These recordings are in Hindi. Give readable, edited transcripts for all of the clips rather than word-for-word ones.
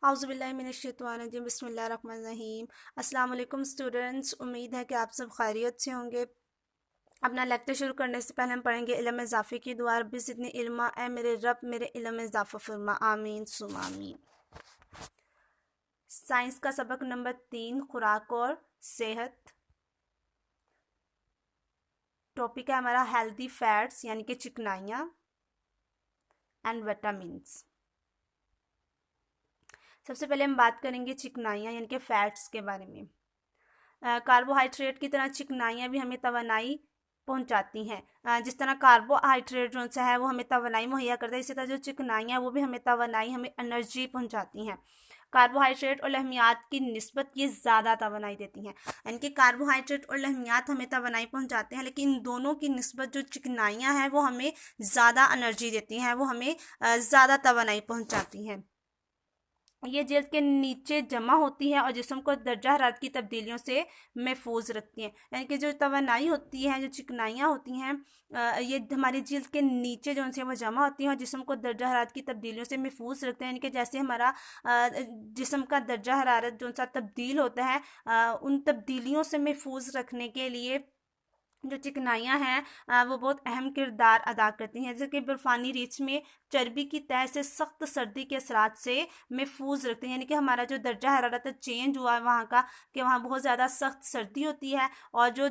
औज़ुबिल्लाहिमिनश्शैतानिर्रजीम बिस्मिल्लाहिर्रहमानिर्रहीम। अस्सलाम वालेकुम स्टूडेंट्स, उम्मीद है कि आप सब खैरियत से होंगे। अपना लेक्चर शुरू करने से पहले हम पढ़ेंगे इल्म इज़ाफ़े की दुआ। रब्बी ज़िदनी इल्मा, ए मेरे रब मेरे इल्म में इज़ाफ़ा फरमा, आमीन सुम्मा आमीन। साइंस का सबक नंबर 3, खुराक और सेहत। टॉपिक है हमारा हेल्दी फैट्स यानी कि चिकनाइयाँ एंड विटामिन्स। सबसे पहले हम बात करेंगे चिकनाइयाँ यानी कि फ़ैट्स के बारे में। कार्बोहाइड्रेट की तरह चिकनाइयाँ भी हमें तवानाई पहुंचाती हैं। जिस तरह कार्बोहाइड्रेट जो सा है वो हमें तवानाई मुहैया करता है, इसी तरह जो चिकनाइयाँ वो भी हमें तवानाई, हमें एनर्जी पहुंचाती हैं। कार्बोहाइड्रेट और लहमियात की निस्बत ये ज़्यादा तवानाई देती हैं, यानी कि कार्बोहाइड्रेट और लहमियात हमें तवानाई पहुंचाते हैं, लेकिन इन दोनों की निस्बत जो चिकनाइयाँ हैं वो हमें ज़्यादा एनर्जी देती हैं, वो हमें ज़्यादा तवानाई पहुंचाती हैं। ये जल्द के नीचे जमा होती है और जिस्म को दर्जा हरारत की तब्दीलियों से महफूज रखती हैं। यानी कि जो तवानाई होती है, जो चिकनाइयाँ होती हैं, ये हमारी जल्द के नीचे जो है वो जमा होती हैं और जिस्म को दर्जा हरारत की तब्दीलियों से महफूज रखते हैं। यानी कि जैसे हमारा जिस्म का दर्जा हरारत जो सा तब्दील होता है, उन तब्दीलियों से महफूज रखने के लिए जो चिकनाइयाँ हैं वो बहुत अहम किरदार अदा करती हैं। जैसे कि बर्फ़ानी रीछ में चर्बी की तह से सख्त सर्दी के असरात से महफूज रखते हैं, यानी कि हमारा जो दर्जा हरारत चेंज हुआ है वहाँ का, कि वहाँ बहुत ज़्यादा सख्त सर्दी होती है और जो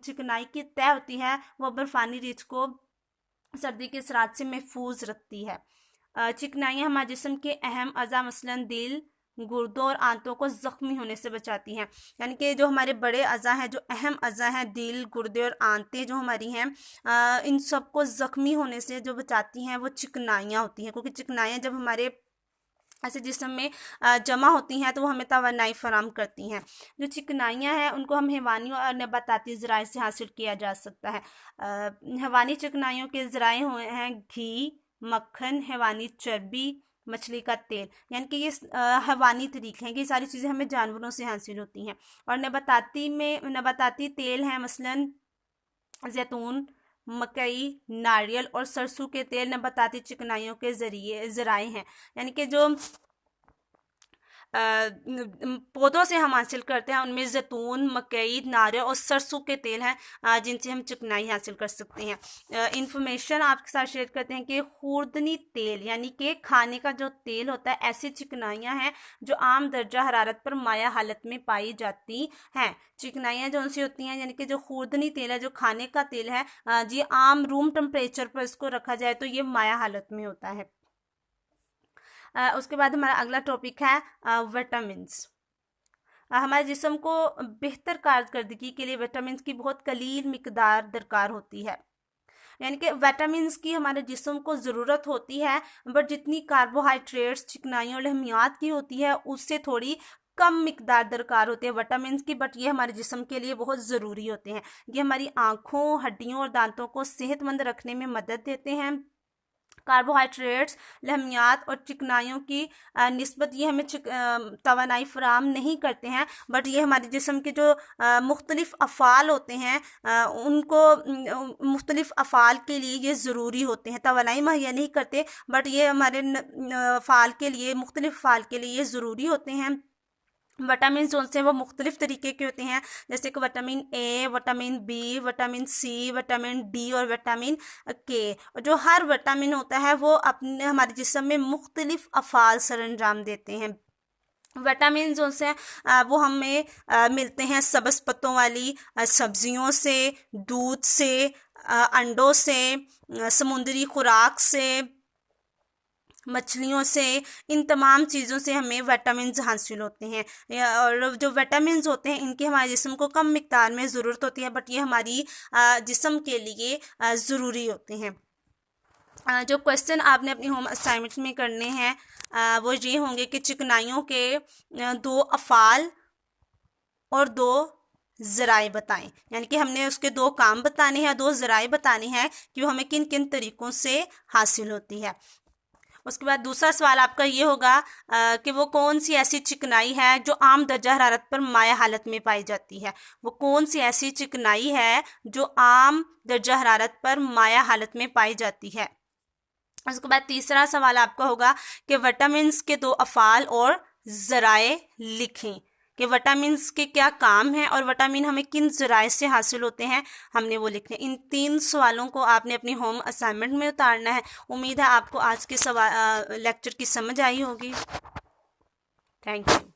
चिकनाई की तह होती है वो बर्फ़ानी रीछ को सर्दी के असरात से महफूज रखती है। चिकनाइयाँ हमारे जिस्म के अहम अज़ा मसलन दिल, गुर्दों और आंतों को ज़ख्मी होने से बचाती हैं। यानी कि जो हमारे बड़े अज़ा हैं, जो अहम अज़ा हैं, दिल, गुर्दे और आंतें जो हमारी हैं, इन सब को ज़ख्मी होने से जो बचाती हैं वो चिकनाइयाँ होती हैं, क्योंकि चिकनाइयाँ जब हमारे ऐसे जिस्म में जमा होती हैं तो वो हमें तवानाई फराम करती हैं। जो चिकनाइयाँ हैं उनको हम हैवानी और नबाताती ज़राए से हासिल किया जा सकता है। हैवानी चिकनाइयों के ज़राए हुए हैं घी, मक्खन, हैवानी चर्बी, मछली का तेल, यानी कि ये हैवानी तरीके हैं कि ये सारी चीज़ें हमें जानवरों से हासिल होती हैं। और नबाताती तेल हैं मसलन जैतून, मकई, नारियल और सरसों के तेल नबाताती चिकनाइयों के ज़राए हैं। यानी कि जो पौधों से हम हासिल करते हैं उनमें जैतून, मकई, नारियल और सरसों के तेल हैं जिनसे हम चिकनाई हासिल कर सकते हैं। इंफॉर्मेशन आपके साथ शेयर करते हैं कि खूर्दनी तेल यानी कि खाने का जो तेल होता है, ऐसी चिकनाइयाँ हैं जो आम दर्जा हरारत पर माया हालत में पाई जाती हैं। चिकनाइयाँ जो उनसी होती हैं, यानी कि जो खूर्दनी तेल है, जो खाने का तेल है, जी आम रूम टेम्परेचर पर इसको रखा जाए तो ये माया हालत में होता है। उसके बाद हमारा अगला टॉपिक है विटामिन्स। हमारे जिस्म को बेहतर कारकर्दगी के लिए विटामिन्स की बहुत कलील मिकदार दरकार होती है। यानी कि विटामिन्स की हमारे जिस्म को ज़रूरत होती है, बट जितनी कार्बोहाइड्रेट्स, चिकनाइयों और लहमियात की होती है उससे थोड़ी कम मिकदार दरकार होती है विटामिन्स की, बट ये हमारे जिस्म के लिए बहुत ज़रूरी होते हैं। ये हमारी आँखों, हड्डियों और दांतों को सेहतमंद रखने में मदद देते हैं। कार्बोहाइड्रेट्स, लहमियात और चिकनाइयों की निस्बत ये हमें तवानाई फराम नहीं करते हैं, बट ये हमारे जिस्म के जो मुख्तलिफ अफ़ाल होते हैं उनको मुख्तलिफ अफ़ाल के लिए ये ज़रूरी होते हैं। तवानाई मुहैया नहीं करते, बट ये हमारे फ़ाल के लिए, मुख्तलिफ फ़ाल के लिए ये ज़रूरी होते हैं। विटामिन जो से वो मुख्तलिफ तरीके के होते हैं, जैसे कि vitamin A, vitamin B, vitamin C, vitamin D और विटामिन के। जो हर विटामिन होता है वो अपने हमारे जिस्म में मुख्तलिफ अफ़ाल सरअंजाम देते हैं। विटामिन जो से वो हमें मिलते हैं सब्ज़ पत्तों वाली सब्जियों से, दूध से, अंडों से, समुद्री खुराक से, मछलियों से, इन तमाम चीज़ों से हमें विटामिन्स हासिल होते हैं। और जो विटामिन्स होते हैं इनकी हमारे जिस्म को कम मिकदार में ज़रूरत होती है, बट ये हमारी जिस्म के लिए ज़रूरी होते हैं। जो क्वेश्चन आपने अपनी होम असाइनमेंट में करने हैं वो ये होंगे कि चिकनाइयों के 2 अफ़ाल और 2 ज़राए बताएं। यानी कि हमने उसके 2 काम बताने हैं, 2 ज़राए बताने हैं कि वो हमें किन किन तरीक़ों से हासिल होती है। उसके बाद दूसरा सवाल आपका ये होगा कि वो कौन सी ऐसी चिकनाई है जो आम दर्जा हरारत पर माया हालत में पाई जाती है। वो कौन सी ऐसी चिकनाई है जो आम दर्जा हरारत पर माया हालत में पाई जाती है। उसके बाद तीसरा सवाल आपका होगा कि विटामिन्स के 2 अफ़ाल और ज़राए लिखें कि विटामिन्स के क्या काम हैं और विटामिन हमें किन ज़राए से हासिल होते हैं, हमने वो लिखने। इन 3 सवालों को आपने अपनी होम असाइनमेंट में उतारना है। उम्मीद है आपको आज के लेक्चर की समझ आई होगी। Thank you.